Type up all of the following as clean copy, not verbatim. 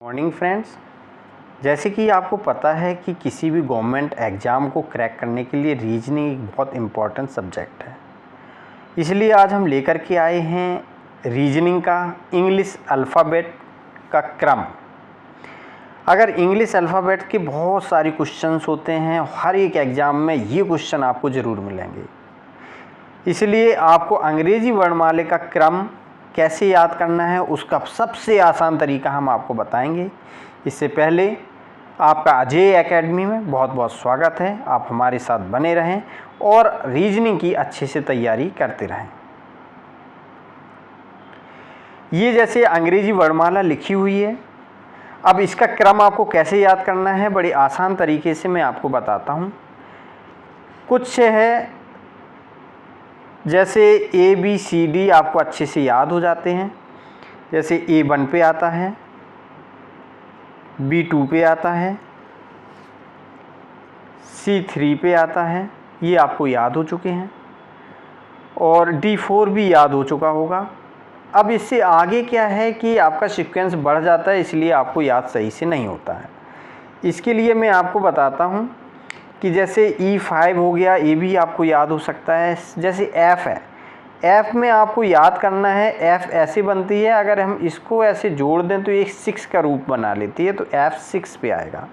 Morning friends, जैसे कि आपको पता है कि किसी भी गवर्नमेंट एग्ज़ाम को क्रैक करने के लिए रीजनिंग एक बहुत इम्पॉर्टेंट सब्जेक्ट है। इसलिए आज हम लेकर के आए हैं रीजनिंग का इंग्लिश अल्फ़ाबेट का क्रम। अगर इंग्लिश अल्फ़ाबेट के बहुत सारे क्वेश्चंस होते हैं, हर एक एग्ज़ाम में ये क्वेश्चन आपको ज़रूर मिलेंगे। इसलिए आपको अंग्रेज़ी वर्णमाला का क्रम कैसे याद करना है उसका सबसे आसान तरीका हम आपको बताएंगे। इससे पहले आपका अजय एकेडमी में बहुत बहुत स्वागत है। आप हमारे साथ बने रहें और रीजनिंग की अच्छे से तैयारी करते रहें। ये जैसे अंग्रेज़ी वर्णमाला लिखी हुई है, अब इसका क्रम आपको कैसे याद करना है बड़े आसान तरीके से मैं आपको बताता हूँ। कुछ है जैसे ABCD आपको अच्छे से याद हो जाते हैं। जैसे A1 पे आता है, B2 पे आता है, C3 पे आता है, ये आपको याद हो चुके हैं और D4 भी याद हो चुका होगा। अब इससे आगे क्या है कि आपका सीक्वेंस बढ़ जाता है, इसलिए आपको याद सही से नहीं होता है। इसके लिए मैं आपको बताता हूँ कि जैसे E5 हो गया, ये भी आपको याद हो सकता है। जैसे F है, F में आपको याद करना है, F ऐसे बनती है, अगर हम इसको ऐसे जोड़ दें तो ये 6 का रूप बना लेती है, तो F6 पे आएगा।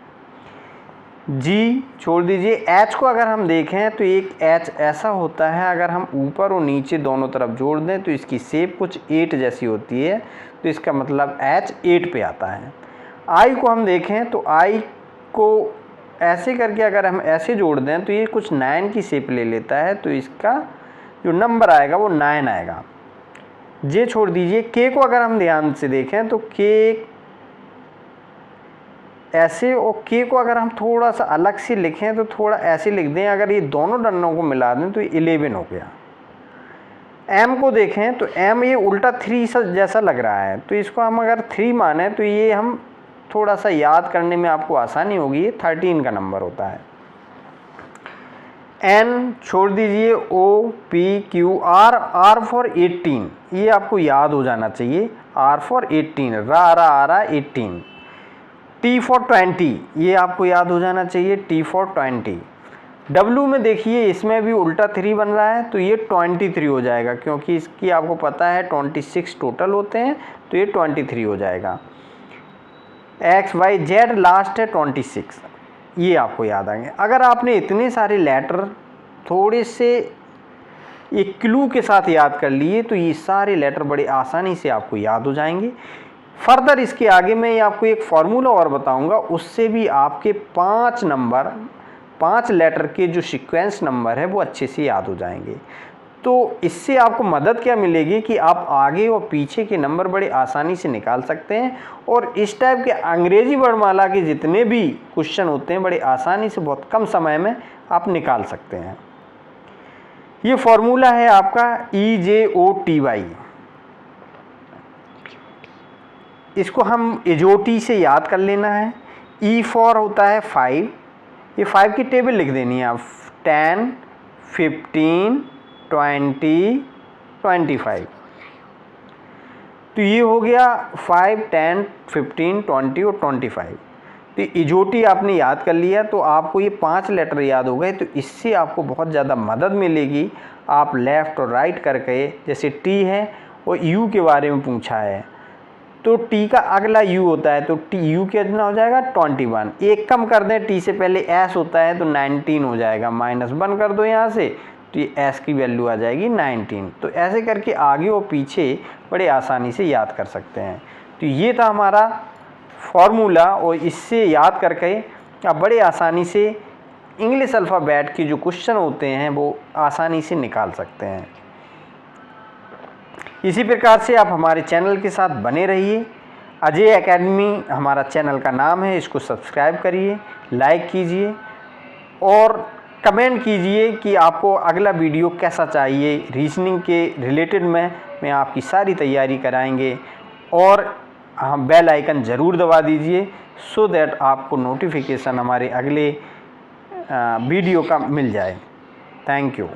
G छोड़ दीजिए। H को अगर हम देखें तो एक H ऐसा होता है, अगर हम ऊपर और नीचे दोनों तरफ जोड़ दें तो इसकी शेप कुछ 8 जैसी होती है, तो इसका मतलब H 8 पे आता है। I को हम देखें तो I को ऐसे करके अगर हम ऐसे जोड़ दें तो ये कुछ 9 की शेप ले लेता है, तो इसका जो नंबर आएगा वो 9 आएगा। जे छोड़ दीजिए। के को अगर हम ध्यान से देखें तो के ऐसे, और के को अगर हम थोड़ा सा अलग से लिखें तो थोड़ा ऐसे लिख दें, अगर ये दोनों डंडों को मिला दें तो 11 हो गया। एम को देखें तो एम ये उल्टा 3 जैसा लग रहा है, तो इसको हम अगर 3 माने तो ये हम थोड़ा सा याद करने में आपको आसानी होगी, ये 13 का नंबर होता है। एन छोड़ दीजिए। O P Q R, R for 18, ये आपको याद हो जाना चाहिए। R फॉर 18, रा 18। T फॉर 20, ये आपको याद हो जाना चाहिए, T फॉर 20। W में देखिए, इसमें भी उल्टा 3 बन रहा है, तो ये 23 हो जाएगा, क्योंकि इसकी आपको पता है 26 टोटल होते हैं, तो ये 23 हो जाएगा। X Y Z लास्ट है 26, ये आपको याद आएंगे। अगर आपने इतने सारे लेटर थोड़े से एक क्लू के साथ याद कर लिए तो ये सारे लेटर बड़े आसानी से आपको याद हो जाएंगे। फर्दर इसके आगे मैं आपको एक फार्मूला और बताऊंगा, उससे भी आपके 5 लेटर के जो सीक्वेंस नंबर है वो अच्छे से याद हो जाएंगे। तो इससे आपको मदद क्या मिलेगी कि आप आगे और पीछे के नंबर बड़े आसानी से निकाल सकते हैं, और इस टाइप के अंग्रेज़ी वर्णमाला के जितने भी क्वेश्चन होते हैं बड़े आसानी से बहुत कम समय में आप निकाल सकते हैं। ये फॉर्मूला है आपका EJOTY। इसको हम एजोटी से याद कर लेना है। E फॉर होता है 5, ये 5 की टेबल लिख देनी है आप, 10, 15, 20, 25। तो ये हो गया 5, 10, 15, 20 और 25। तो इजोटी आपने याद कर लिया, तो आपको ये 5 लेटर याद हो गए, तो इससे आपको बहुत ज़्यादा मदद मिलेगी। आप लेफ़्ट और राइट करके, जैसे टी है और यू के बारे में पूछा है, तो टी का अगला यू होता है, तो टी यू कितना हो जाएगा 21। एक कम कर दें, टी से पहले एस होता है तो 19 हो जाएगा, -1 कर दो यहाँ से, तो ये एस की वैल्यू आ जाएगी 19। तो ऐसे करके आगे और पीछे बड़े आसानी से याद कर सकते हैं। तो ये था हमारा फार्मूला, और इससे याद करके आप बड़े आसानी से इंग्लिश अल्फ़ाबेट के जो क्वेश्चन होते हैं वो आसानी से निकाल सकते हैं। इसी प्रकार से आप हमारे चैनल के साथ बने रहिए। अजय एकेडमी हमारा चैनल का नाम है, इसको सब्सक्राइब करिए, लाइक कीजिए और कमेंट कीजिए कि आपको अगला वीडियो कैसा चाहिए। रीजनिंग के रिलेटेड में आपकी सारी तैयारी कराएंगे, और हम बेल आइकन ज़रूर दबा दीजिए, सो दैट आपको नोटिफिकेशन हमारे अगले वीडियो का मिल जाए। Thank you.